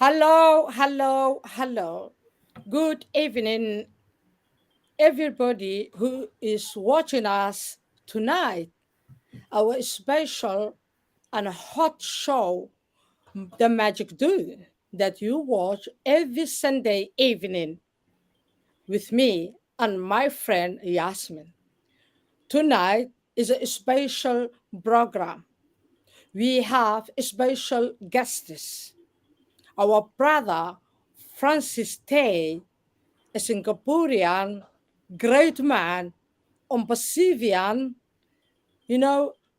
Hello, hello, hello. Good evening, everybody who is watching us tonight. Our special and hot show, The Magic Do, that you watch every Sunday evening with me and my friend Yasmin. Tonight is a special program. We have special guests. Our brother Francis Tay, a Singaporean great man, Onpassive,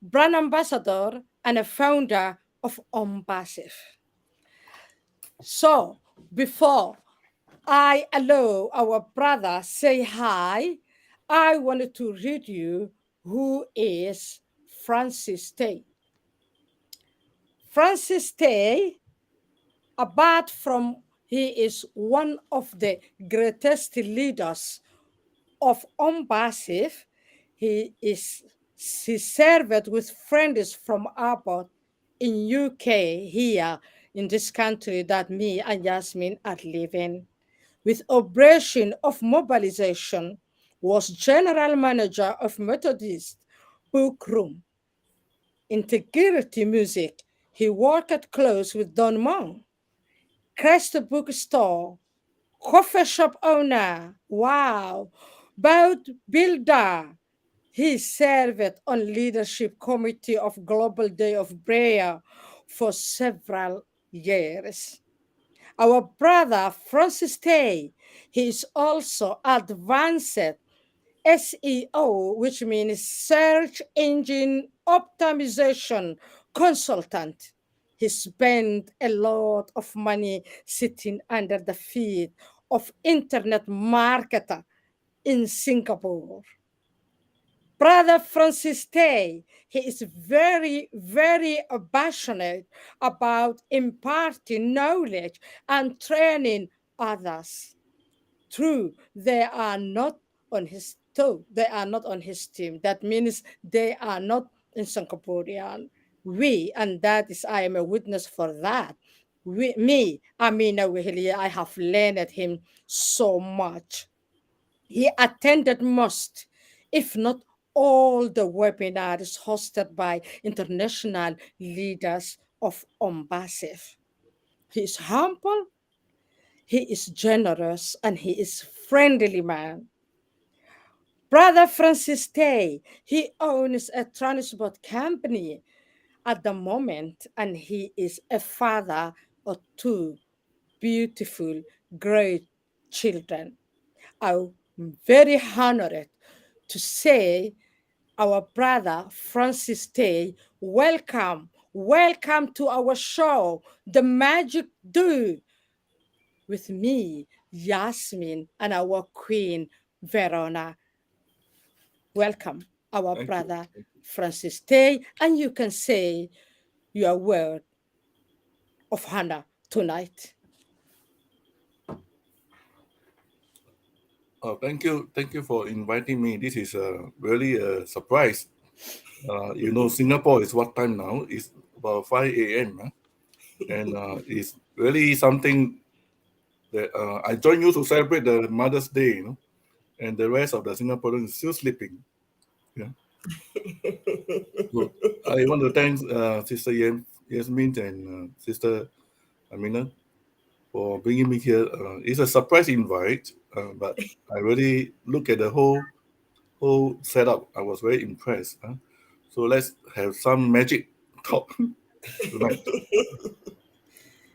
brand ambassador and a founder of Onpassive. So, before I allow our brother say hi, I wanted to read you who is Francis Tay. Francis Tay, apart from he is one of the greatest leaders of Onpassive, he served with friends from abroad in UK here in this country that me and Yasmin are living. With operation of mobilization, was general manager of Methodist Book Room. Integrity Music, he worked close with Don Monk. Crest Bookstore, coffee shop owner, wow, boat builder. He served on leadership committee of Global Day of Prayer for several years. Our brother Francis Tay, he is also advanced SEO, which means search engine optimization consultant. He spent a lot of money sitting under the feet of internet marketer in Singapore. Brother Francis Tay, he is very, very passionate about imparting knowledge and training others. True, they are not on his they are not on his team. That means they are not in Singaporean. We, and that is, I am a witness for that. Me, Amina Wihili, I have learned him so much. He attended most, if not all, the webinars hosted by international leaders of Onpassive. He is humble, he is generous, and he is friendly man. Brother Francis Tay, he owns a transport company at the moment, and he is a father of two beautiful, great children. I'm very honored to say our brother Francis Tay, welcome, welcome to our show, The Magic Do, with me, Yasmin, and our queen, Verona. Welcome, our Thank you. brother Francis Tay, and you can say your word of honor tonight. Oh, thank you for inviting me. This is really a surprise. Singapore is what time now? It's about 5 a.m. And it's really something that I join you to celebrate the Mother's Day, and the rest of the Singaporeans is still sleeping. Yeah. So I want to thank Sister Yasmin and Sister Amina for bringing me here. It's a surprise invite, but I really look at the whole setup. I was very impressed. So let's have some magic talk tonight.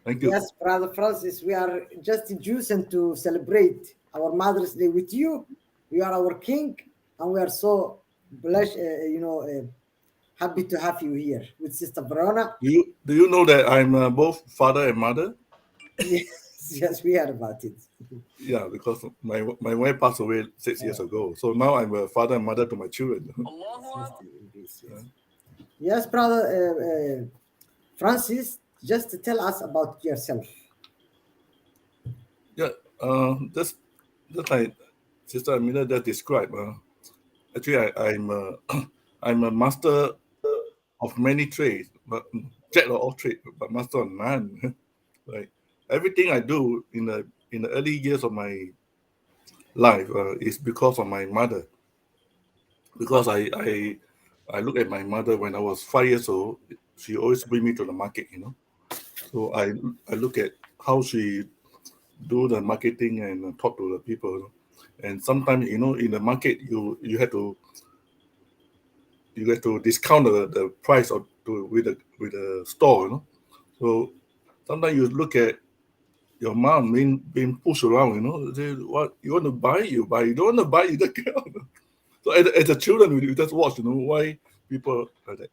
Thank you. Yes, Brother Francis, we are just choosing to celebrate our Mother's Day with you. You are our king, and we are so blessed, happy to have you here with Sister Verona. Do you know that I'm both father and mother? Yes, yes, we heard about it. Yeah, because my wife passed away 6 years ago. So now I'm a father and mother to my children. Yes, it is, yes. Yes, Brother Francis, just tell us about yourself. Yeah, just like Sister Amina just described. Actually, I'm I'm a master of many trades, but jack of all trades, but master of none. Right. everything I do in the early years of my life is because of my mother. Because I look at my mother when I was 5 years old. She always bring me to the market, So I look at how she do the marketing and talk to the people. And sometimes, in the market, you have to discount the price of to with the store. So sometimes you look at your mom being pushed around. Say, what you want to buy, you buy. You don't want to buy, you don't care. So as a children, we just watch. Why people like that.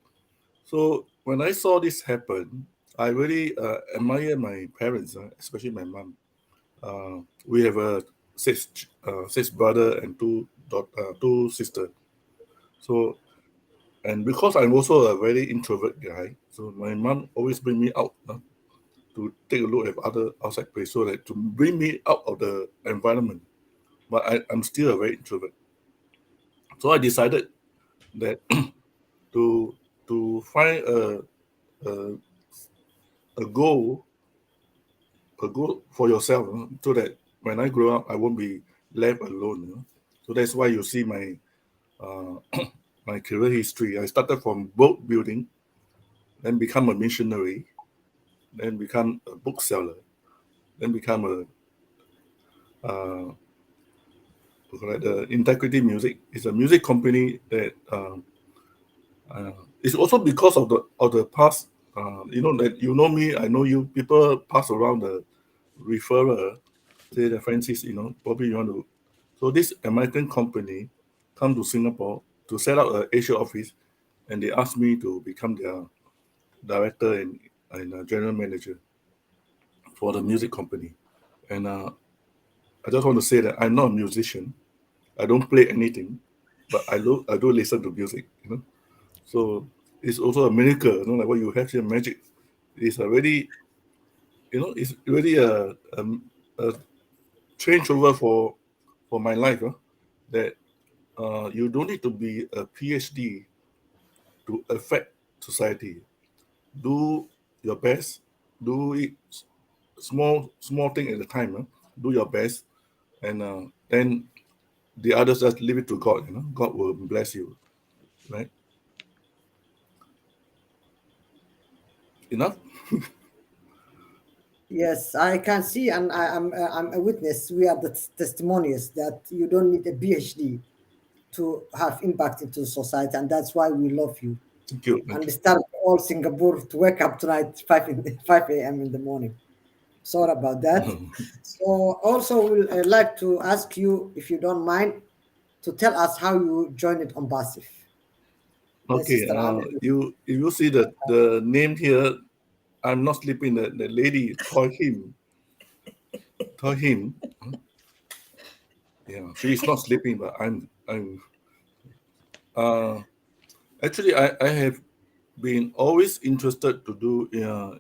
So when I saw this happen, I really admire my parents, especially my mom. We have a six brother and two sister. So and because I'm also a very introvert guy, so my mom always bring me out to take a look at other outside place, so that to bring me out of the environment. But I'm still a very introvert. So I decided that to find a, a goal for yourself, so that when I grow up, I won't be left alone. So that's why you see uh, my career history. I started from boat building, then become a missionary, then become a bookseller, then become the Integrity Music. It's a music company that uh, it's also because of the past. That you know me, I know you. People pass around the referral, say the Francis. Probably you want to. So this American company come to Singapore to set up an Asia office, and they asked me to become their director and general manager for the music company. And I just want to say that I'm not a musician. I don't play anything, but I do listen to music. So it's also a miracle, like what you have here, magic. It's already, it's really a changeover for my life. That you don't need to be a PhD to affect society. Do your best. Do it small thing at a time. Do your best, and then the others just leave it to God. God will bless you, right? Enough. Yes, I can see, and I'm a witness. We are the testimonies that you don't need a PhD to have impact into society, and that's why we love you. Thank you. And Thank we start all Singapore to wake up tonight 5 a.m. in the morning. Sorry about that. you. So also we'll like to ask you, if you don't mind, to tell us how you joined it on Basif. Then Okay. Sister Ahmed. You if you see the name here, I'm not sleeping. The lady told him. Yeah, she is not sleeping, but I'm. Uh, Actually, I have been always interested to do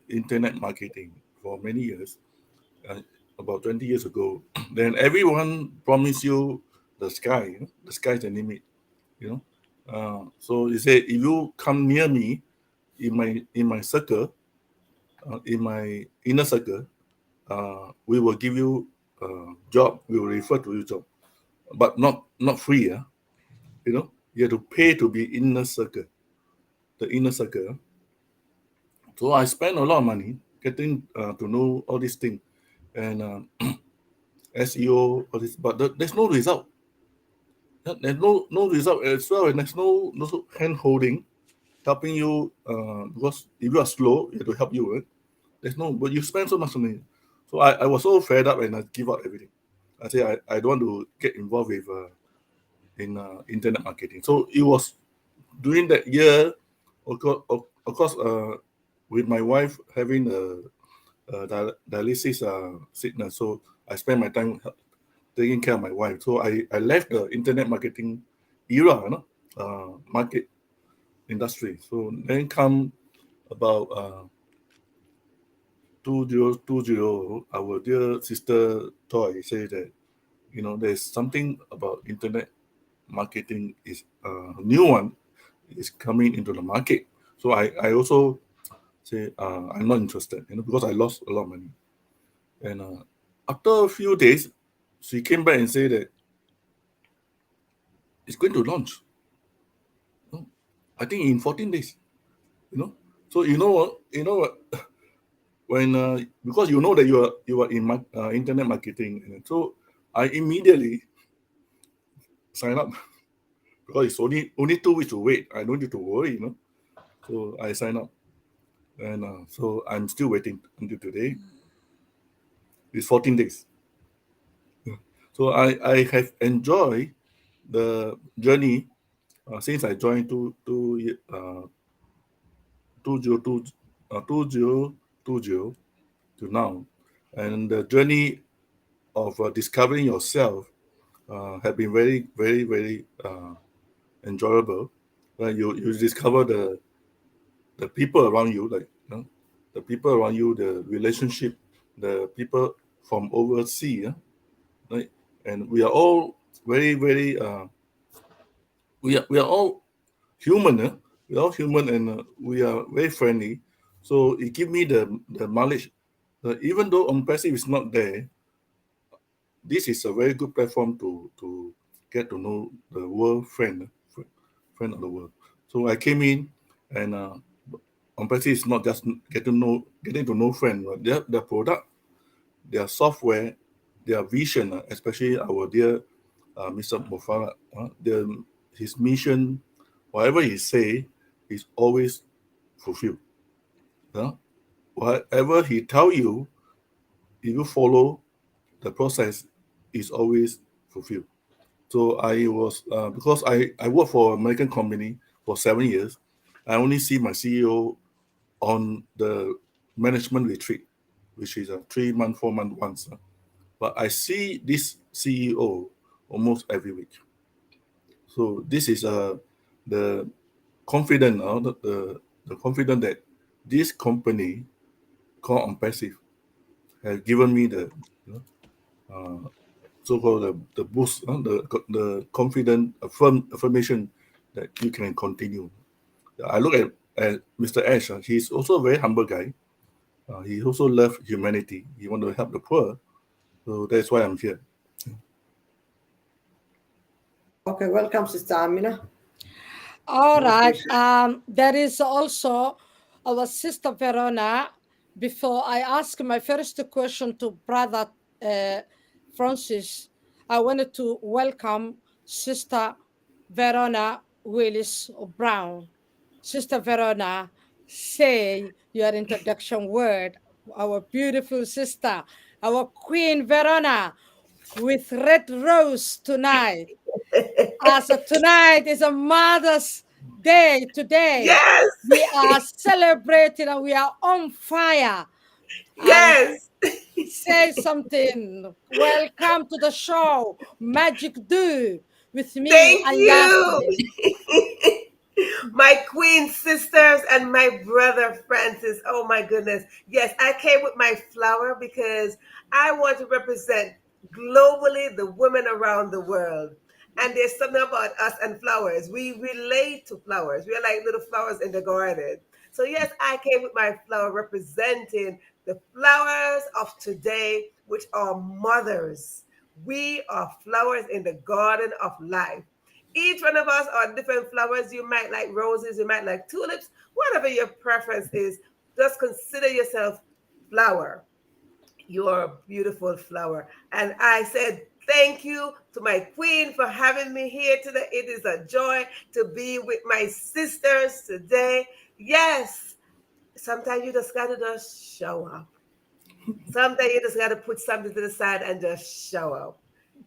internet marketing for many years. Uh, about 20 years ago, then everyone promised you the sky. The sky's the limit. You know. So he said, if you come near me in my circle, in my inner circle, we will give you job. We will refer to you job, but not free. You have to pay to be inner circle. The inner circle. So I spent a lot of money getting to know all these things and SEO, all this, but there's no result. There's no result as well, and there's no hand holding helping you because if you are slow, you have to help you. Right? There's no, but you spend so much money. So I was so fed up and I give up everything. I say I don't want to get involved with in internet marketing. So it was during that year, of course, with my wife having dialysis sickness. So I spend my time taking care of my wife. So I left the internet marketing era, market industry. So then come about 2020, our dear sister Toy say that there's something about internet marketing is new one is coming into the market. So I also say I'm not interested, because I lost a lot of money. And after a few days, she came back and said that it's going to launch. You know, I think in 14 days. You know, so you know what? You know what? When because you know that you are in internet marketing, and so I immediately sign up because it's only 2 weeks to wait. I don't need to worry. So I sign up, and so I'm still waiting until today. It's 14 days. So I have enjoyed the journey since I joined 2020 2020 to now, and the journey of discovering yourself have been very very very enjoyable. You discover the people around you, like the people around you, the relationship, the people from overseas, right? And we are all very very we are all human, we are all human, and we are very friendly. So it give me the knowledge that even though Onpassive is not there, this is a very good platform to get to know the world friend of the world. So I came in, and Onpassive is not just getting to know friend, but their product, their software, their vision, especially our dear Mr. Mofara, his mission, whatever he say, is always fulfilled. Uh, Whatever he tell you, if you follow the process, is always fulfilled. So I was because I worked for an American company for 7 years. I only see my CEO on the management retreat, which is a 3 month, 4 month once. But I see this CEO almost every week. So this is the confident, the confident that this company called Onpassive has given me the you know, so-called the boost, the confident affirmation that you can continue. I look at Mr. Ash. He's also a very humble guy. He also loves humanity. He want to help the poor. So that's why I'm here. Okay, welcome, Sister Amina. All We right. appreciate. There is also our sister Verona. Before I ask my first question to Brother uh, Francis, I wanted to welcome Sister Verona Willis Brown. Sister Verona, say your introduction word. Our beautiful sister, our Queen Verona, with red rose tonight. As tonight is a Mother's Day today, Yes, we are celebrating and we are on fire. And yes. say something. Welcome to the show, Magic Do, with me Thank and you. Yasmin. My queen sisters and my brother Francis. Oh my goodness. Yes, I came with my flower because I want to represent globally the women around the world. And there's something about us and flowers. We relate to flowers. We're like little flowers in the garden. So, yes, I came with my flower representing the flowers of today, which are mothers. We are flowers in the garden of life. Each one of us are different flowers. You might like roses, you might like tulips, whatever your preference is. Just consider yourself flower. You're a beautiful flower. And I said, thank you to my queen for having me here today. It is a joy to be with my sisters today. Yes, sometimes you just got to just show up. Sometimes you just got to put something to the side and just show up.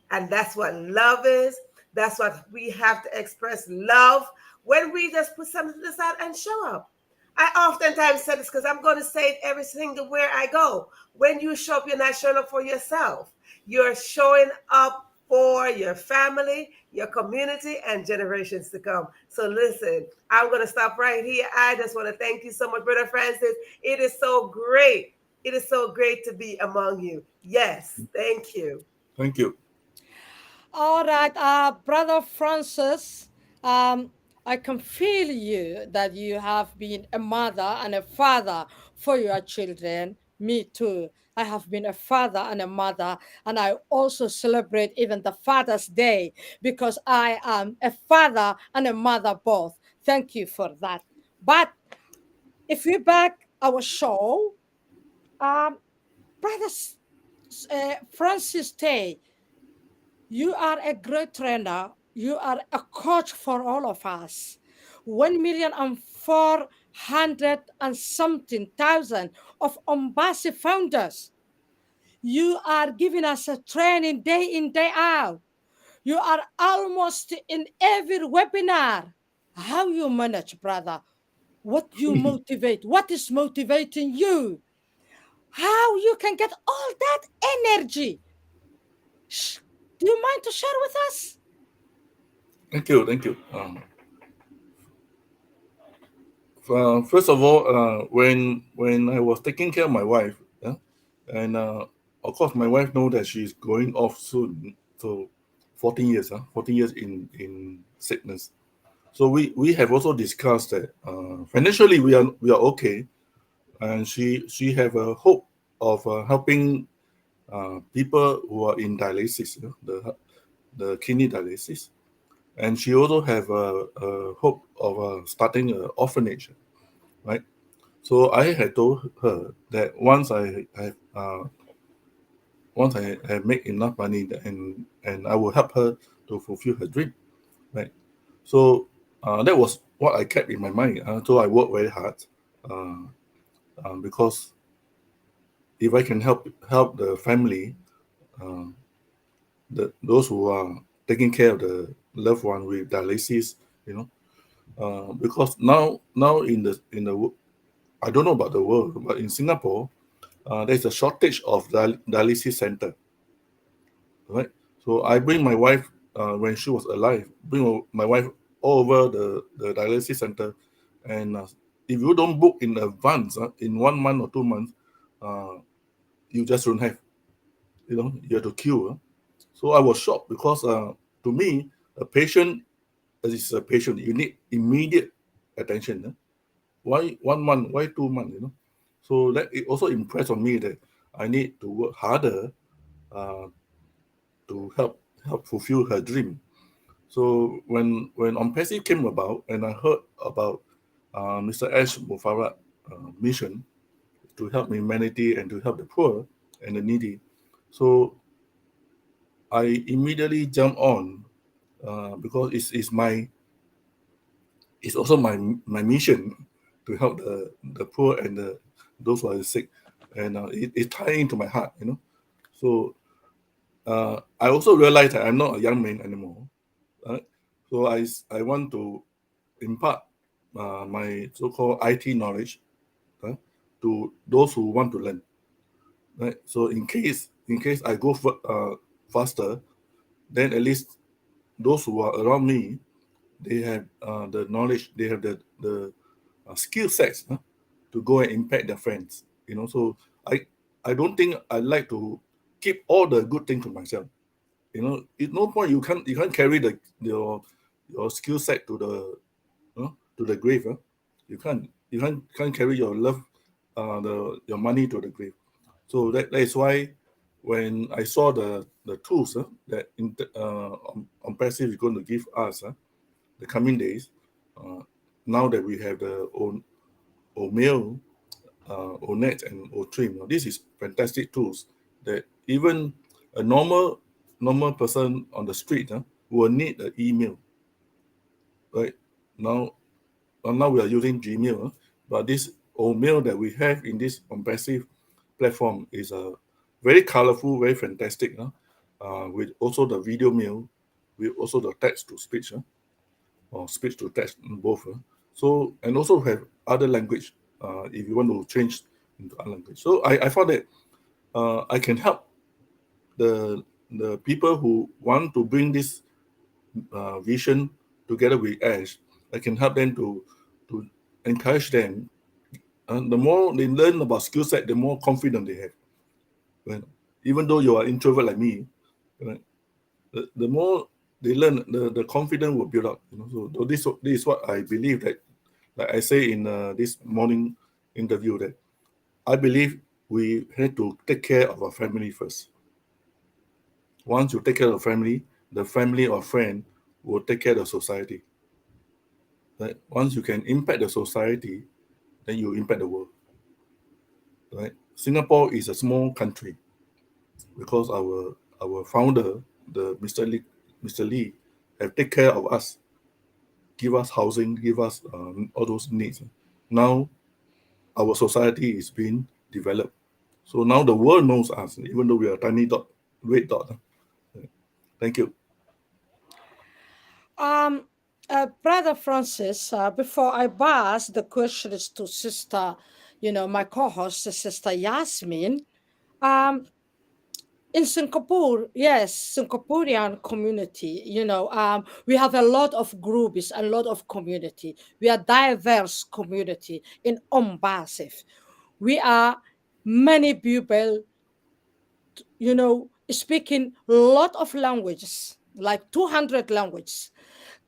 And that's what love is. That's what we have to express love when we just put something to the side and show up. I oftentimes say this because I'm going to say it every single where I go. When you show up, you're not showing up for yourself. You're showing up for your family, your community, and generations to come. So listen, I'm going to stop right here. I just want to thank you so much, Brother Francis. It is so great. It is so great to be among you. Yes, thank you. Thank you. All right, Brother Francis, I can feel you that you have been a mother and a father for your children, Me too. I have been a father and a mother, and I also celebrate even the Father's Day because I am a father and a mother both. Thank you for that. But if we back our show, um, Brother Francis Tay, you are a great trainer. You are a coach for all of us. 1,400,000 and something thousand of Onpassive founders. You are giving us a training day in, day out. You are almost in every webinar. How you manage, brother? What you motivate? What is motivating you? How you can get all that energy? Do you mind to share with us? Thank you, thank you. First of all, when I was taking care of my wife, yeah, and of course my wife know that she's going off soon, so 14 years, 14 years in sickness. So we have also discussed that financially we are okay, and she have a hope of helping people who are in dialysis, the kidney dialysis, and she also have a hope of starting an orphanage, right? So I had told her that once I have make enough money, and I will help her to fulfill her dream, right? So that was what I kept in my mind. So I worked very hard, uh, because if I can help the family, uh, those who are taking care of the loved one with dialysis, you know, because now I don't know about the world, but in Singapore, there's a shortage of dialysis center, right? So I bring my wife, when she was alive, bring my wife all over the dialysis center, and if you don't book in advance, in 1 month or 2 months, uh, you just don't have, you have to queue. So I was shocked because to me, a patient is a patient. You need immediate attention. Why 1 month? Why 2 months? So that it also impressed on me that I need to work harder, uh, to help fulfill her dream. So when Onpassive came about, and I heard about Mr. Ash Mufarat mission to help humanity and to help the poor and the needy, so I immediately jumped on, because it's also my mission to help the poor and those who are sick, and it ties into my heart. So I also realized that I'm not a young man anymore. Right? So I want to impart my so-called IT knowledge, uh, to those who want to learn. Right? So in case I go faster, then at least those who are around me, they have the knowledge, they have the skill sets, to go and impact their friends. So I I don't think I like to keep all the good things to myself. At no point you can't carry your skill set to the grave. You can't carry your love, your money to the grave. So that is why when I saw the tools, that Passive is going to give us, the coming days, uh, now that we have the O'Mail, Onet, and Otrim. This is fantastic tools that even a normal person on the street, will need an email, right? Now, now we are using Gmail, but this O'Mail that we have in this Onpassive platform is very colorful, very fantastic, with also the video mail, with also the text to speech, or speech to text, both. So, and also have other language, if you want to change into other language. So I found that I can help the people who want to bring this vision together with Ash. I can help them to encourage them. And the more they learn about skill set, the more confident they have. Right? Even though you are introvert like me, right? The more they learn, the confidence will build up. So this is what I believe, that, like I say in this morning interview, that I believe we had to take care of our family first. Once you take care of the family or friend will take care of the society. Right? Once you can impact the society, then you impact the world. Right? Singapore is a small country because our founder, the Mr. Lee, have take care of us, give us housing, give us all those needs. Now our society is being developed. So now the world knows us, even though we are a tiny dot, red dot. Thank you. Um, Brother Francis, before I pass the questions to Sister, my co-host, Sister Yasmin, um, in Singapore, yes, Singaporean community, we have a lot of groups, a lot of community. We are diverse community in Onpassive. We are many people, speaking a lot of languages, like 200 languages,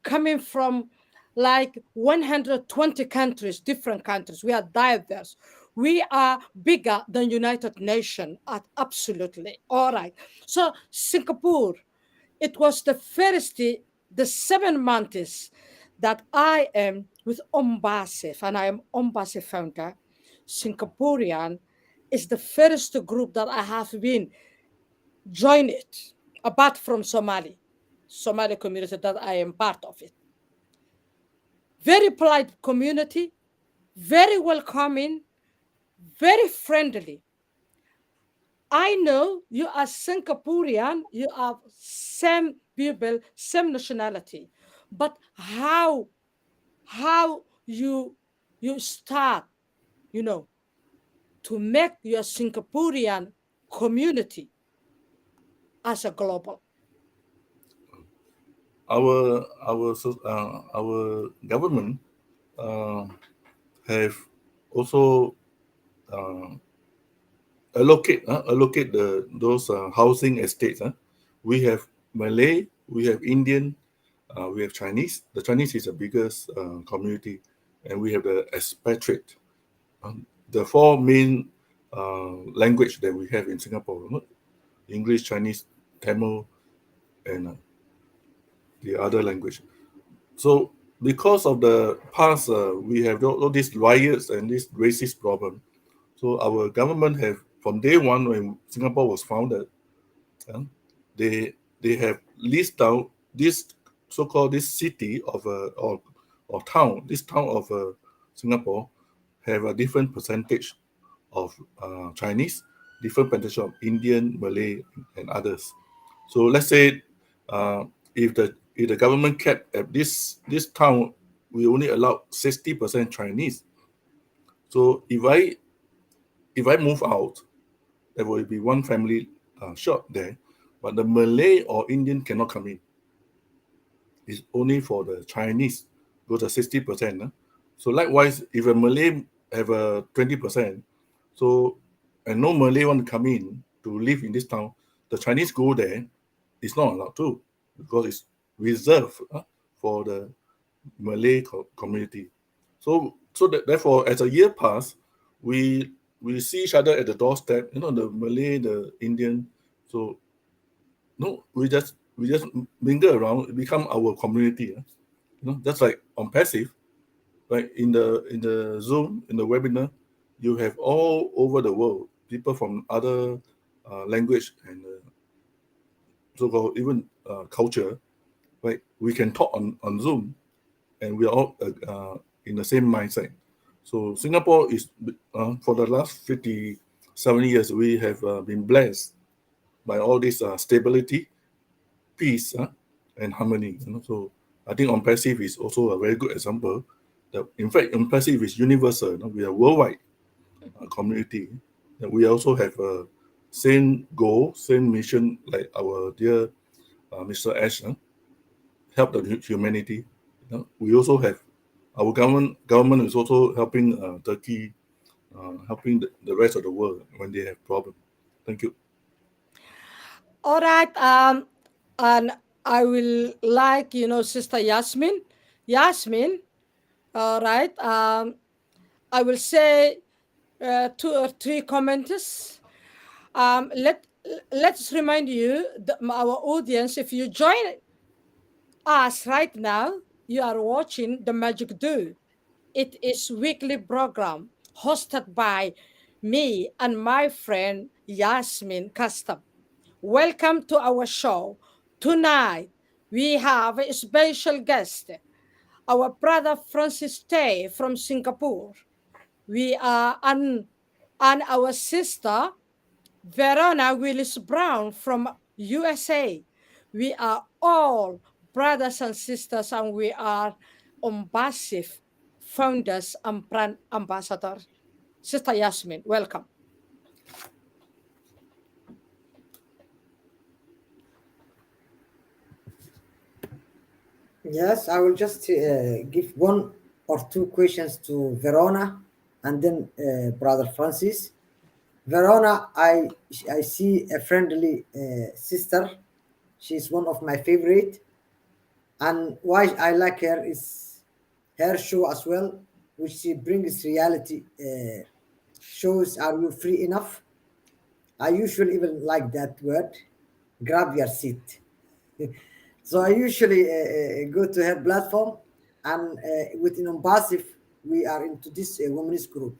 coming from like 120 countries, different countries. We are diverse. We are bigger than United Nations. Absolutely. All right. So Singapore, it was the first, the 7 months that I am with Onpassive, and I am Onpassive founder. Singaporean is the first group that I have been join it, apart from Somali community that I am part of it. Very polite community, very welcoming, very friendly. I know you are Singaporean, you are same people, same nationality, but how you start, you know, to make your Singaporean community as a global. Our government uh, have also uh, allocate those housing estates. We have Malay, we have Indian, we have Chinese. The Chinese is the biggest community, and we have the expatriate. The four main language that we have in Singapore: English, Chinese, Tamil, and the other language. So because of the past, we have all these riots and this racist problem. So our government have from day one when Singapore was founded, uh, they they have list down this so-called this city of or town, this town of Singapore have a different percentage of Chinese, different percentage of Indian, Malay, and others. So let's say uh, if the government kept at this town, we only allow 60% Chinese. So if I move out, there will be one family short there, but the Malay or Indian cannot come in. It's only for the Chinese, go to 60%. So likewise, if a Malay have a 20%, so and no Malay want to come in to live in this town, the Chinese go there, it's not allowed to because it's reserved for the Malay community. So that therefore, as a year pass, we we see each other at the doorstep. The Malay, the Indian. So no, we just mingle around, become our community. Just like on passive, like in the Zoom, in the webinar, you have all over the world people from other language and so-called even culture. Right, we can talk on Zoom, and we are all in the same mindset. So Singapore is for the last 57 years we have been blessed by all this stability, peace, and harmony. So I think Onpassive is also a very good example. That in fact, Onpassive is universal. We are worldwide community. And we also have a same goal, same mission like our dear Mr. Ash, help the humanity. We also have our government is also helping Turkey, helping the rest of the world when they have problems. Thank you. All right. And I will like, Sister Yasmin. Yasmin, all right. I will say two or three comments. Let's remind you, our audience, if you join us right now, you are watching the Magic Do. It is weekly program hosted by me and my friend Yasmin Custom. Welcome to our show. Tonight we have a special guest, our brother Francis Tay from Singapore. We are and our sister Verona Willis Brown from USA. We are all brothers and sisters, and we are Onpassive founders and brand ambassadors. Sister Yasmin, welcome. Yes, I will just give one or two questions to Verona and then Brother Francis. Verona, I see a friendly sister. She's one of my favorite, and why I like her is her show as well, which she brings reality shows. Are you free enough? I usually even like that word. Grab your seat. So I usually go to her platform, and within Onpassive, we are into this women's group.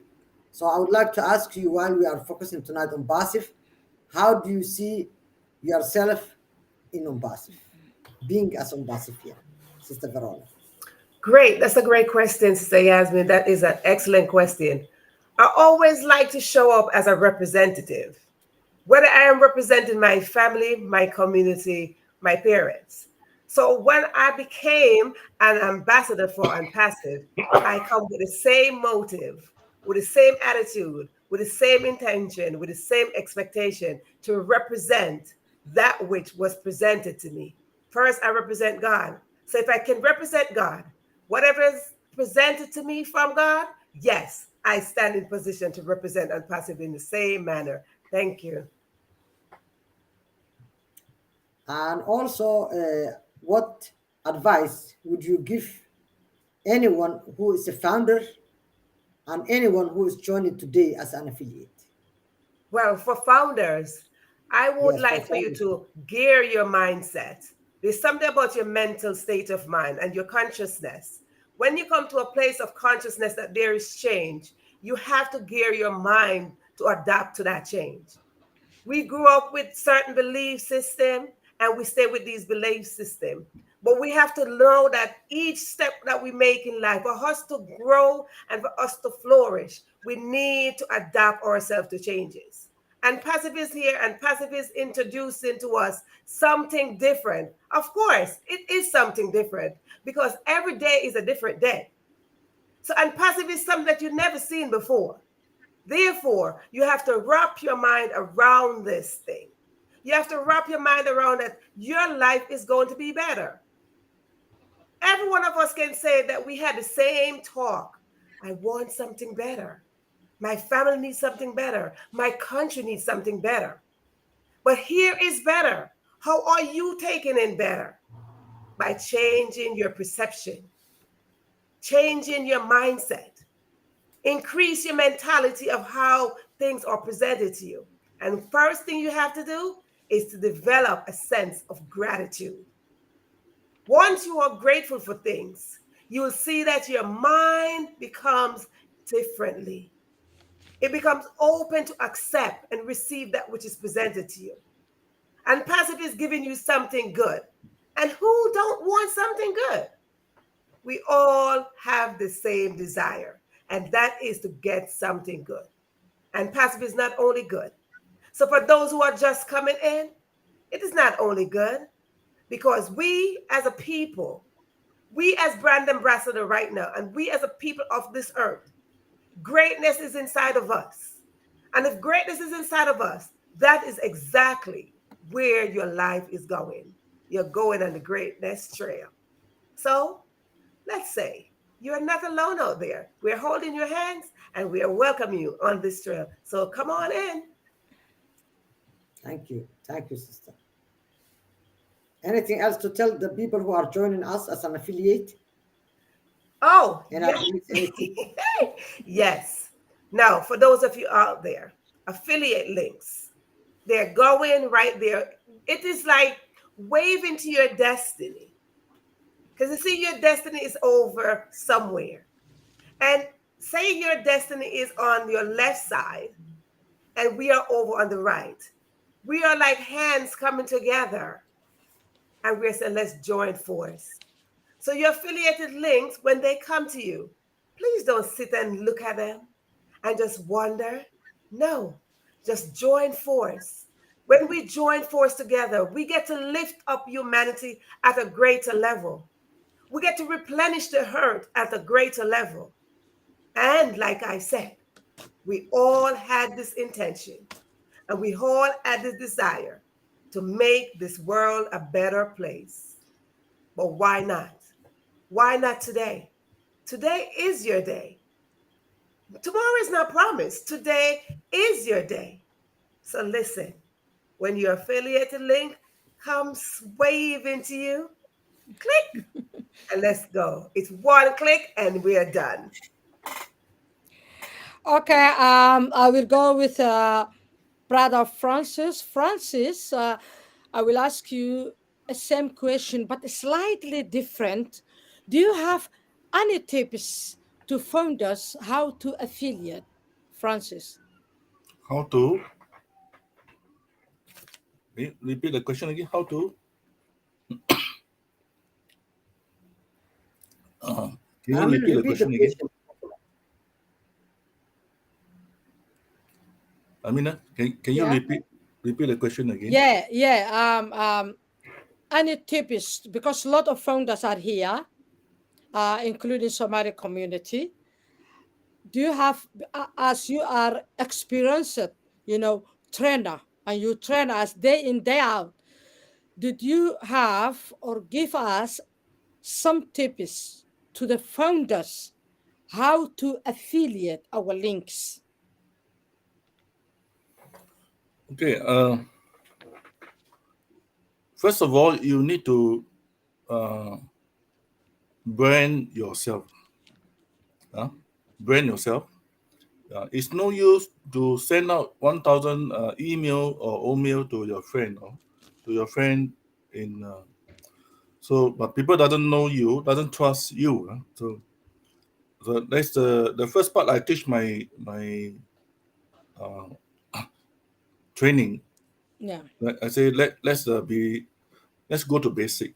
So I would like to ask you, while we are focusing tonight on passive, how do you see yourself in Onpassive, being as Onpassive here, Sister Verona? Great. That's a great question, Sister Yasmin. That is an excellent question. I always like to show up as a representative, whether I am representing my family, my community, my parents. So when I became an ambassador for Unpassive, I come with the same motive, with the same attitude, with the same intention, with the same expectation to represent that which was presented to me. First, I represent God. So if I can represent God, whatever is presented to me from God, yes, I stand in position to represent Unpassive in the same manner. Thank you. And also, what advice would you give anyone who is a founder and anyone who is joining today as an affiliate? Well, for founders, I would Yes, for like for you founders. to gear your mindset. There's something about your mental state of mind and your consciousness. When you come to a place of consciousness that there is change, you have to gear your mind to adapt to that change. We grew up with certain belief system and we stay with these belief system, but we have to know that each step that we make in life, for us to grow and for us to flourish, we need to adapt ourselves to changes. And passive is here, and passive is introducing to us something different. Of course it is something different because every day is a different day. So, and passive is something that you've never seen before. Therefore, you have to wrap your mind around this thing. You have to wrap your mind around that your life is going to be better. Every one of us can say that we had the same talk. I want something better. My family needs something better. My country needs something better. But here is better. How are you taking in better? By changing your perception, changing your mindset, increase your mentality of how things are presented to you. And first thing you have to do is to develop a sense of gratitude. Once you are grateful for things, you will see that your mind becomes differently. It becomes open to accept and receive that which is presented to you. And passive is giving you something good. And who don't want something good? We all have the same desire, and that is to get something good. And passive is not only good. So for those who are just coming in, it is not only good because we as a people, we as brand ambassador right now, and we as a people of this earth, greatness is inside of us. And if greatness is inside of us, that is exactly where your life is going. You're going on the greatness trail. So let's say you're not alone out there. We're holding your hands and we are welcoming you on this trail. So come on in. Thank you. Thank you, sister. Anything else to tell the people who are joining us as an affiliate? Oh, Any yes. advice, any tip? Yes. Now, for those of you out there, affiliate links, they're going right there. It is like waving to your destiny. Because you see, your destiny is over somewhere. And say your destiny is on your left side and we are over on the right. We are like hands coming together and we're saying, let's join force. So your affiliated links, when they come to you, please don't sit and look at them and just wonder. No, just join force. When we join force together, we get to lift up humanity at a greater level. We get to replenish the hurt at a greater level. And like I said, we all had this intention and we all had this desire to make this world a better place. But why not? Why not today? Today is your day. Tomorrow is not promised. Today is your day. So listen, when your affiliated link comes waving to you, click and let's go. It's one click and we're done. Okay, I will go with Brother Francis. Francis, I will ask you a same question, but slightly different. Do you have any tips to founders how to affiliate, Francis? How to repeat the question again? How to uh, can you I mean, repeat the repeat the question again? question. Amina, can you Yeah, repeat the question again? yeah. Any tips because a lot of founders are here, including Somali community. Do you have, as you are experienced, you know, trainer, and you train us day in day out? Did you have or give us some tips to the founders how to affiliate our links? Okay. First of all, you need to uh, brand yourself. Huh? Brand yourself. It's no use to send out 1,000 email or mail to your friend or to your friend in. So, but people doesn't know you, doesn't trust you. So that's the first part I teach my uh, training. Yeah. I say let's go to basic.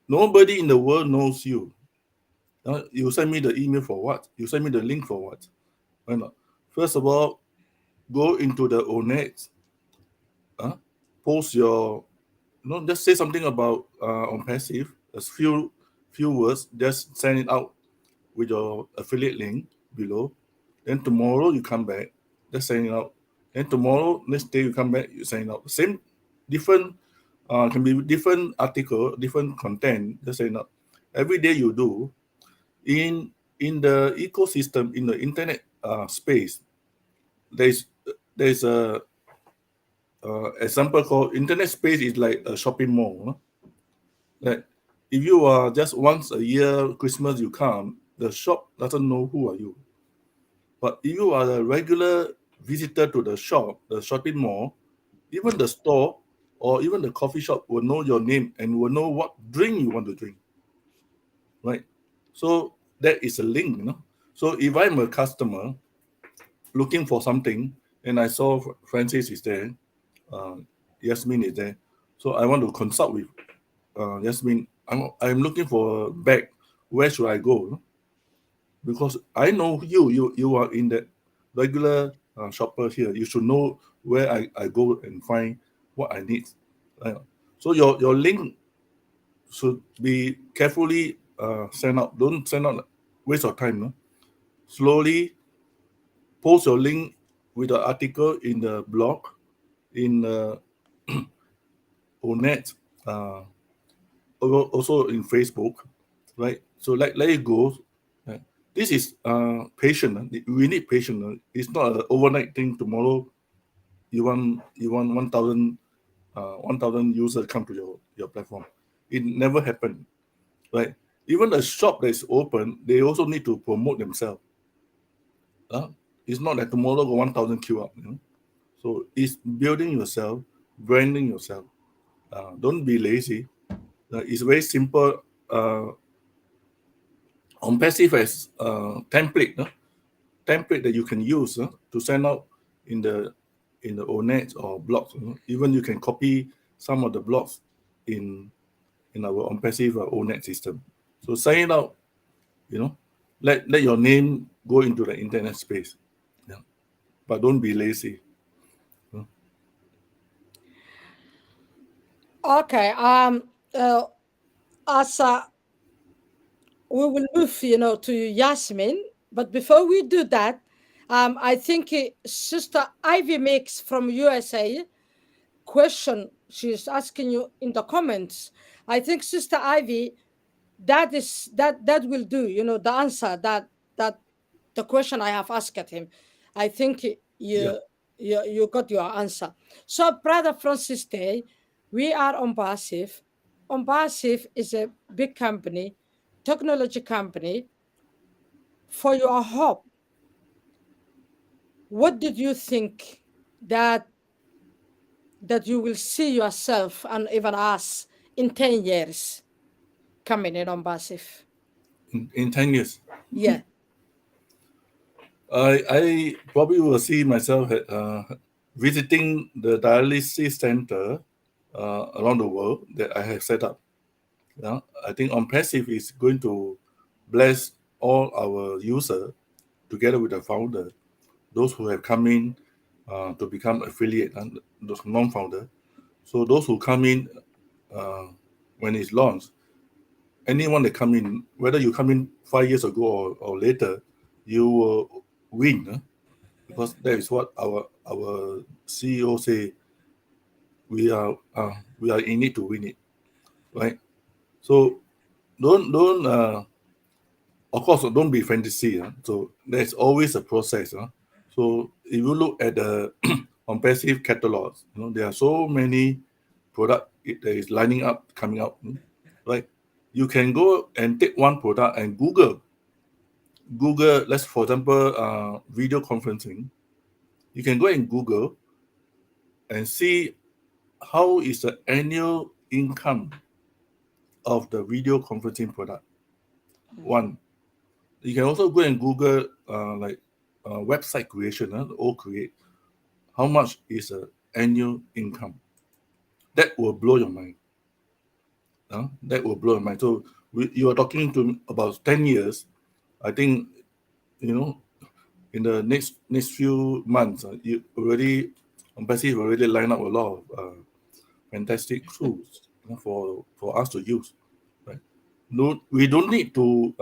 Nobody in the world knows you. You send me the email for what? You send me the link for what? Why not? First of all, go into the Onet, post your, just say something about on passive, a few words, just send it out with your affiliate link below. Then tomorrow you come back, just send it out. Then tomorrow, next day you come back, you send it out. Same, different, can be different article, different content, just send it out. Every day you do, in the ecosystem, in the internet space, there's there's a example called internet space is like a shopping mall. Like if you are just once a year Christmas you come, the shop doesn't know who are you. But if you are a regular visitor to the shop, the shopping mall, even the store or even the coffee shop will know your name and will know what drink you want to drink, right? So that is a link. So if I'm a customer looking for something and I saw Francis is there, uh, Yasmin is there, so I want to consult with Yasmin. I'm looking for a bag. Where should I go? Because I know you are in the regular shopper here. You should know where I go and find what I need. Uh, so your link should be carefully sent out. Don't send out waste of time. No? Slowly post your link with the article in the blog, in Onet, also in Facebook, right? So let it go. Right? This is patient. We need patience. It's not an overnight thing. Tomorrow you want 1,000 users come to your platform. It never happened, right? Even a shop that is open, they also need to promote themselves. It's not that tomorrow got 1,000 queue up. So it's building yourself, branding yourself. Don't be lazy. It's very simple. Onpassive as template, template that you can use to send out in the ONET or blogs. Even you can copy some of the blogs in our Onpassive ONET system. So send it out. Let your name go into the internet space. Yeah. But don't be lazy. Okay. Uh, as we will move, to Yasmin. But before we do that, I think Sister Ivy Mix from USA question she's asking you in the comments. I think Sister Ivy, that will do. The answer that the question I have asked him. I think Yeah. you got your answer. So, Brother Francis Day, we are on Passive. On Passive is a big company, technology company. For your hope, what did you think that you will see yourself and even us in 10 years coming in on Passive? In 10 years. Yeah. I probably will see myself visiting the dialysis center around the world that I have set up. Yeah, I think OnPassive is going to bless all our users together with the founder, those who have come in to become affiliate and those non-founder. So those who come in uh, when it's launched, anyone that come in, whether you come in 5 years ago or later, you will win. Because that is what our CEO say. We are in it to win it, right? So don't of course don't be fantasy. So there's always a process. So if you look at the on passive catalogs, there are so many product that is lining up coming out, right? You can go and take one product and Google. Let's for example video conferencing. You can go and Google and see how is the annual income of the video conferencing product. One, you can also go and Google like website creation, or create. How much is the annual income? That will blow your mind. That will blow your mind. So you are talking to about 10 years. I think you know in the next few months, you already Passive already line up a lot of fantastic tools for us to use. Right? No, we don't need to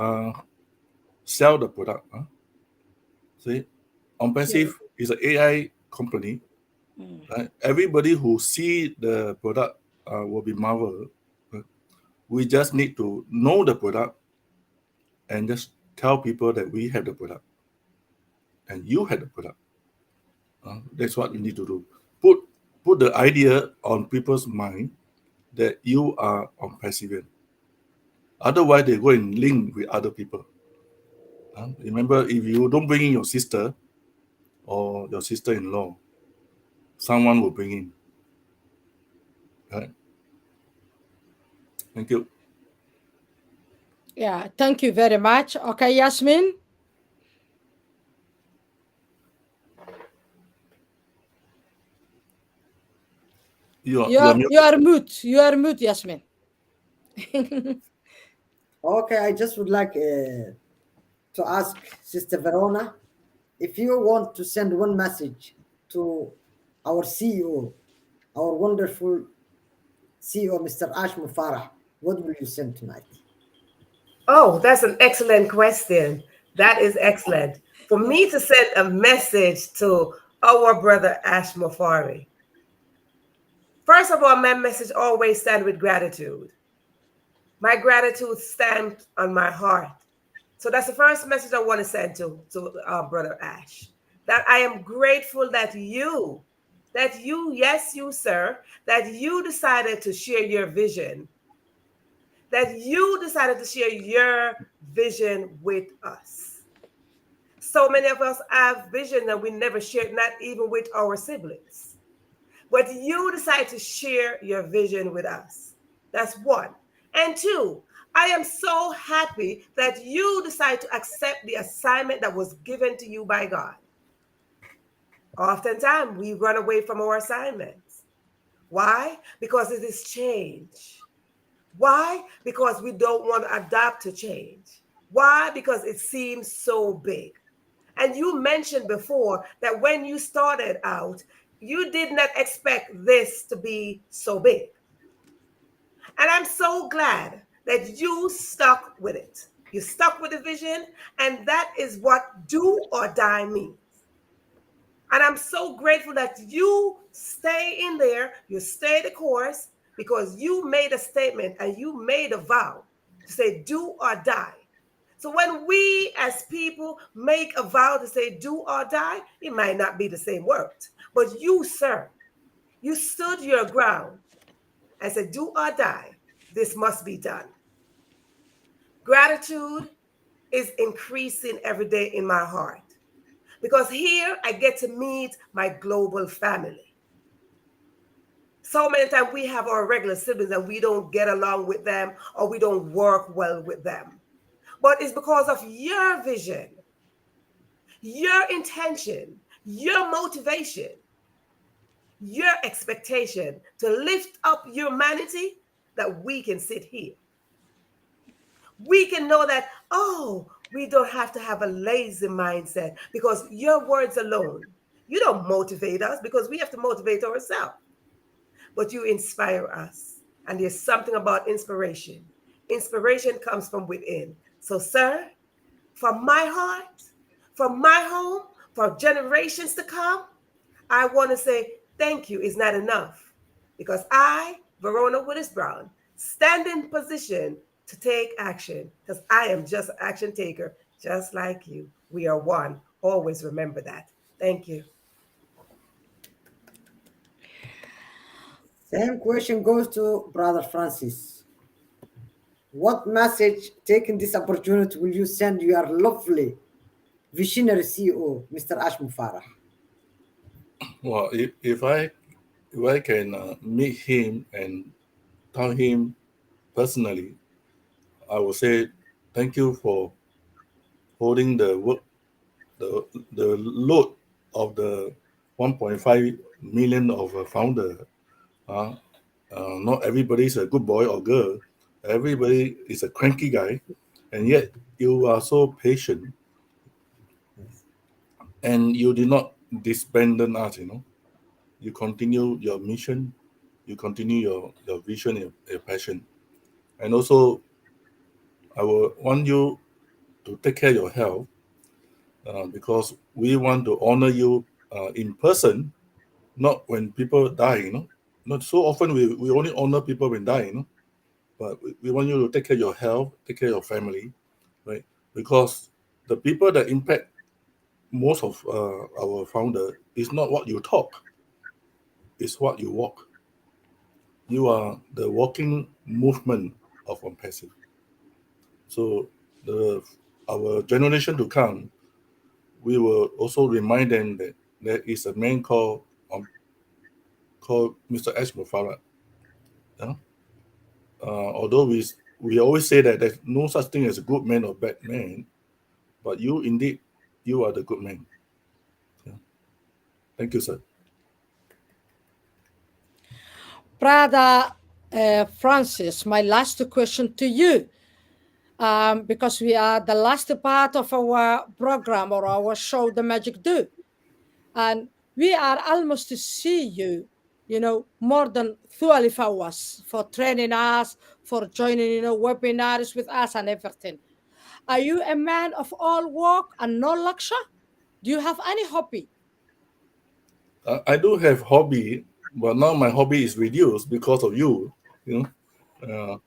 sell the product. See, Yeah. Onpassive is an AI company. Mm. Right? Everybody who see the product will be marveled. Right? We just need to know the product and just tell people that we have the product and you have the product. That's what you need to do. Put the idea on people's mind that you are Onpassive. Otherwise, they go and link with other people. Remember, if you don't bring in your sister or your sister-in-law, someone will bring in. Right? Thank you. Yeah, thank you very much. Okay, Yasmin, You are you you are are you muted. are mute. You are mute, Yasmin. Okay, I just would like to ask Sister Verona if you want to send one message to our CEO, our wonderful CEO, Mr. Ash Mufarah, what will you send tonight? Oh, that's an excellent question. That is excellent. For me to send a message to our brother Ash Mafari. First of all, my message always stand with gratitude. My gratitude stamped on my heart. So that's the first message I want to send to our brother Ash. That I am grateful yes, you, sir, that you decided to share your vision, that you decided to share your vision with us. So many of us have vision that we never shared, not even with our siblings. But you decide to share your vision with us. That's one. And two, I am so happy that you decide to accept the assignment that was given to you by God. Oftentimes, we run away from our assignments. Why? Because it is change. Why? Because we don't want to adapt to change. Why? Because it seems so big. And you mentioned before that when you started out, you did not expect this to be so big. And I'm so glad that you stuck with it. You stuck with the vision, and that is what do or die means. And I'm so grateful that you stay in there, you stay the course, because you made a statement and you made a vow to say, do or die. So when we as people make a vow to say, do or die, it might not be the same words. But you, sir, you stood your ground and said, do or die, this must be done. Gratitude is increasing every day in my heart because here I get to meet my global family. So many times we have our regular siblings and we don't get along with them or we don't work well with them. But it's because of your vision, your intention, your motivation, your expectation to lift up humanity that we can sit here. We can know that, oh, we don't have to have a lazy mindset because your words alone, you don't motivate us because we have to motivate ourselves, but you inspire us. And there's something about inspiration. Inspiration comes from within. So, sir, from my heart, from my home, for generations to come, I want to say thank you is not enough because I, Verona Willis Brown, stand in position to take action because I am just an action taker, just like you. We are one. Always remember that. Thank you. Same question goes to Brother Francis. What message, taking this opportunity, will you send your lovely visionary CEO, Mr. Ash Mufarah? Well, if I can meet him and tell him personally, I will say thank you for holding the work, the load of the 1.5 million of a founder. Uh, not everybody is a good boy or girl. Everybody is a cranky guy, and yet you are so patient, and you did not disbandon us. You continue your mission, you continue your vision, your passion, and also I will want you to take care of your health because we want to honor you in person, not when people die. Not so often we only honor people when die. But we want you to take care of your health, take care of your family, right? Because the people that impact most of our founder is not what you talk, it's what you walk. You are the walking movement of Onpassive. So the our generation to come, we will also remind them that there is a man called Mr. Ash Mufarad. Yeah? Although we always say that there's no such thing as a good man or bad man, but you indeed you are the good man. Yeah. Thank you, sir. Brother Francis, my last question to you, because we are the last part of our program or our show, The Magic Do. And we are almost to see you, more than 12 hours for training us, for joining, webinars with us and everything. Are you a man of all work and no luxury? Do you have any hobby? I do have hobby, but now my hobby is reduced because of you. You know,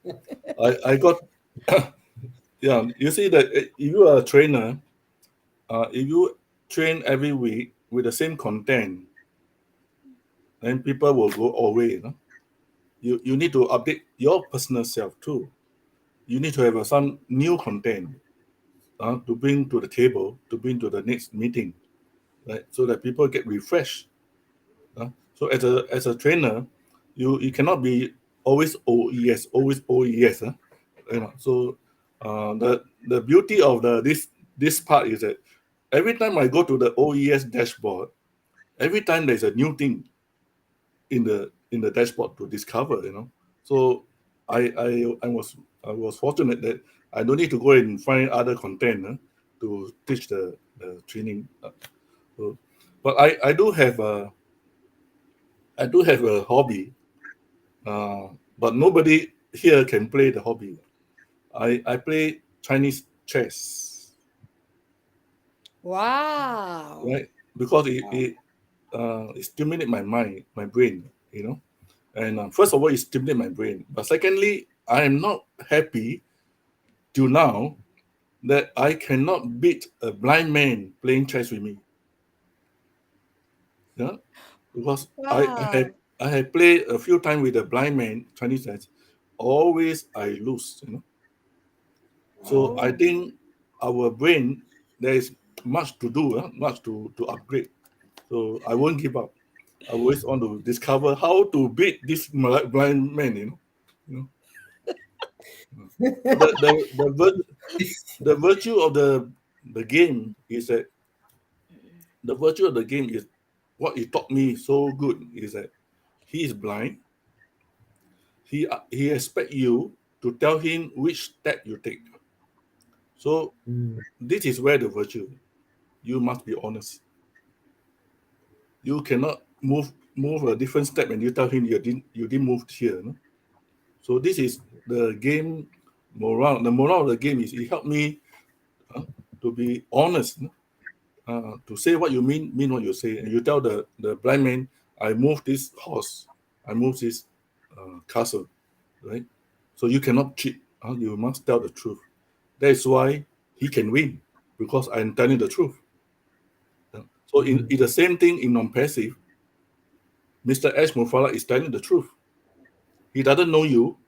I got yeah. You see that if you are a trainer, if you train every week with the same content, then people will go away. You need to update your personal self too. You need to have some new content. to bring to the table, to bring to the next meeting, right? So that people get refreshed. So as a trainer, you cannot be always OES, always OES. So the beauty of this part is that every time I go to the OES dashboard, every time there's a new thing in the dashboard to discover. So I was fortunate that I don't need to go and find other content to teach the training. So, but I do have a hobby, but nobody here can play the hobby. I play Chinese chess, Wow. right? Because it stimulates my mind, my brain, And first of all, it stimulates my brain. But secondly, I am not happy till now that I cannot beat a blind man playing chess with me. Yeah, because Wow. I have played a few times with a blind man Chinese chess. Always I lose. So I Oh. think our brain there is much to do, much to upgrade. So I won't give up. I always want to discover how to beat this blind man. You know. So the virtue of the game is that the virtue of the game is what it taught me so good is that he is blind. He expect you to tell him which step you take. So Mm. this is where the virtue. You must be honest. You cannot move a different step and you tell him you didn't move here. No? So this is the game morale. The moral of the game is it helped me to be honest. No? To say what you mean what you say, and you tell the blind man, I move this horse, I move this castle, right? So you cannot cheat. You must tell the truth. That is why he can win because I'm telling the truth. So in the same thing in non-passive, Mr. Ash Mufala is telling the truth. He doesn't know you.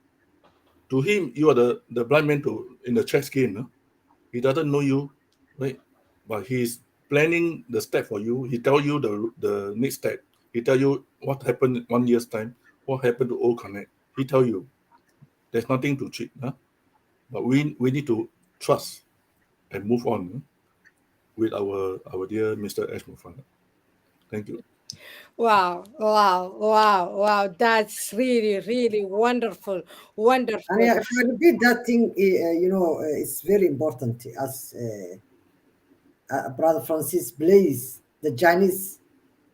To him, you are the blind man in the chess game. No? He doesn't know you, right? But he's planning the step for you. He tell you the next step. He tell you what happened 1 year's time, what happened to Old Connect. He tell you there's nothing to cheat. But we need to trust and move on with our dear Mr. Ash Mufana. Thank you. Wow, wow, wow, wow. That's really, really wonderful, And wonderful. yeah, if I repeat that thing, it's very important as Brother Francis plays the Chinese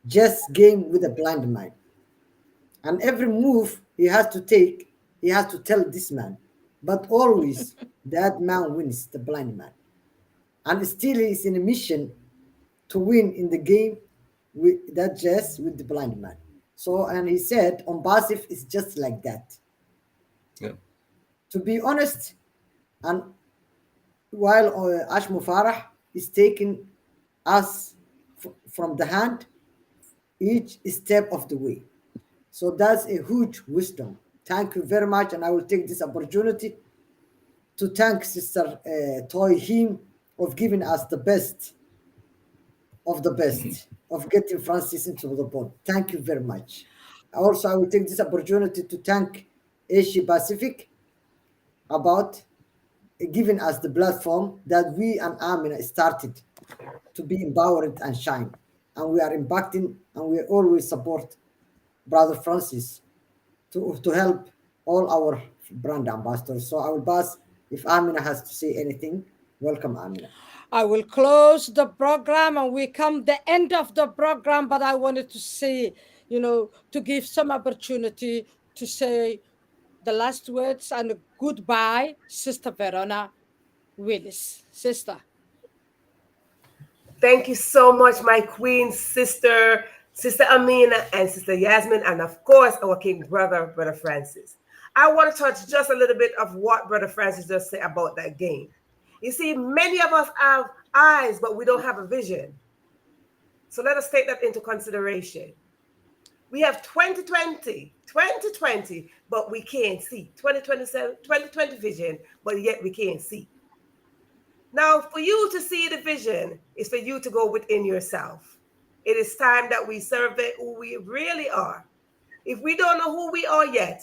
chess game with a blind man. And every move he has to take, he has to tell this man. But always that man wins, the blind man. And still he's in a mission to win in the game with that chess with the blind man. So, and he said, on Basif is just like that. Yeah. To be honest, and while Ashmu Farah is taking us from the hand each step of the way. So that's a huge wisdom. Thank you very much, and I will take this opportunity to thank Sister Toy Him of giving us the best of the best of getting Francis into the board. Thank you very much. Also, I will take this opportunity to thank Asia Pacific about giving us the platform that we and Amina started to be empowered and shine. And we are impacting and we always support Brother Francis to help all our brand ambassadors. So I will pass if Amina has to say anything. Welcome, Amina. I will close the program and we come the end of the program, but I wanted to say, to give some opportunity to say the last words and goodbye, Sister Verona Willis. Sister. Thank you so much, my queen sister, Sister Amina, and Sister Yasmin, and of course, our king brother, Brother Francis. I want to touch just a little bit of what Brother Francis just said about that game. You see, many of us have eyes, but we don't have a vision. So let us take that into consideration. We have 2020, but we can't see. 2027, 2020 vision, but yet we can't see. Now, for you to see the vision is for you to go within yourself. It is time that we survey who we really are. If we don't know who we are yet,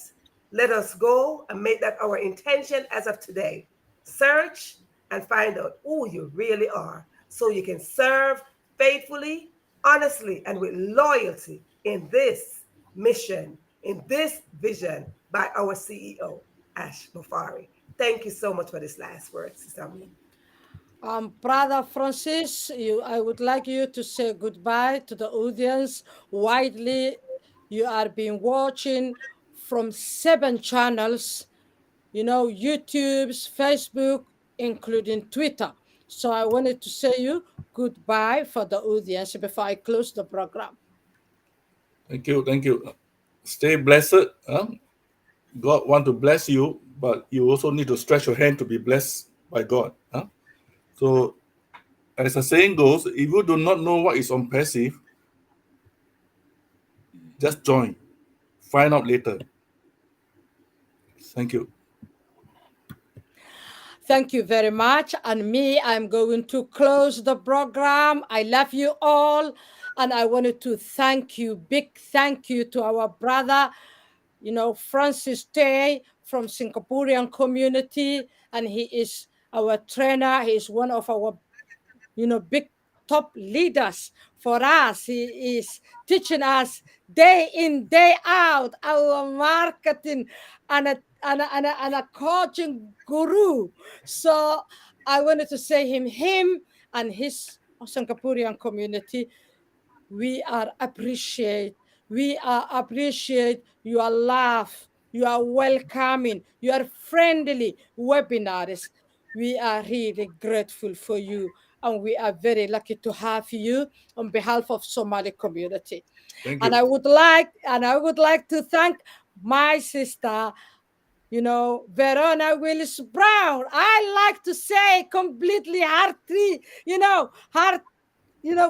let us go and make that our intention as of today. Search and find out who you really are so you can serve faithfully, honestly, and with loyalty in this mission, in this vision by our CEO, Ash Mufari. Thank you so much for this last word, Sister Amin. Brother Francis, I would like you to say goodbye to the audience. Widely, you are being watching from 7 channels, YouTube's, Facebook, including Twitter. So I wanted to say you goodbye for the audience before I close the program. Thank you. Thank you. Stay blessed. God want to bless you, but you also need to stretch your hand to be blessed by God. So, as the saying goes, if you do not know what is on passive, just join. Find out later. Thank you. Thank you very much. And me, I'm going to close the program. I love you all. And I wanted to thank you, big thank you to our brother, Francis Tay from Singaporean community. And he is our trainer. He is one of our, big top leaders for us. He is teaching us day in, day out, our marketing and a coaching guru. So I wanted to say him and his Singaporean community, we are appreciate your love, your welcoming, your friendly webinars. We are really grateful for you, and we are very lucky to have you on behalf of Somali community. Thank And you. I would like to thank my sister, Verona Willis Brown. I like to say completely heart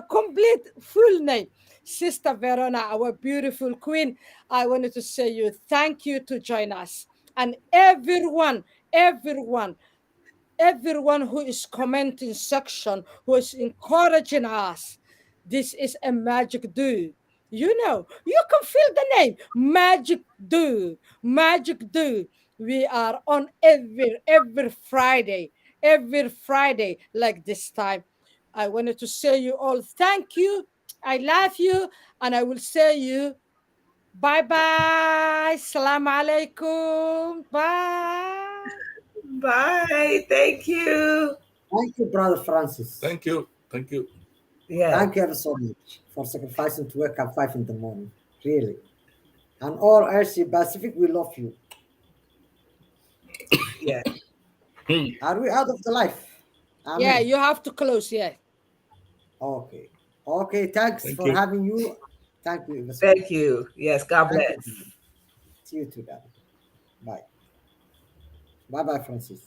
complete full name. Sister Verona, our beautiful queen. I wanted to say you thank you to join us. And everyone, everyone who is commenting section, who is encouraging us. This is a magic do. You can feel the name Magic Do. Magic Do. We are on every Friday like this time. I wanted to say you all thank you. I love you, and I will say you bye bye. Salam alaikum. Bye. Bye. Thank you. Thank you, Brother Francis. Thank you. Thank you. Yeah. Thank you ever so much for sacrificing to wake up 5 in the morning. Really. And all RC Pacific, we love you. Yeah. Hmm. Are we out of the life? Yeah, Amen. you have to close. Yeah. Okay. Okay. Thanks Thank for you. having you. Thank you ever so Thank much. you. Yes. God Thank you. bless. See you too, darling. Bye. Bye bye, Francis.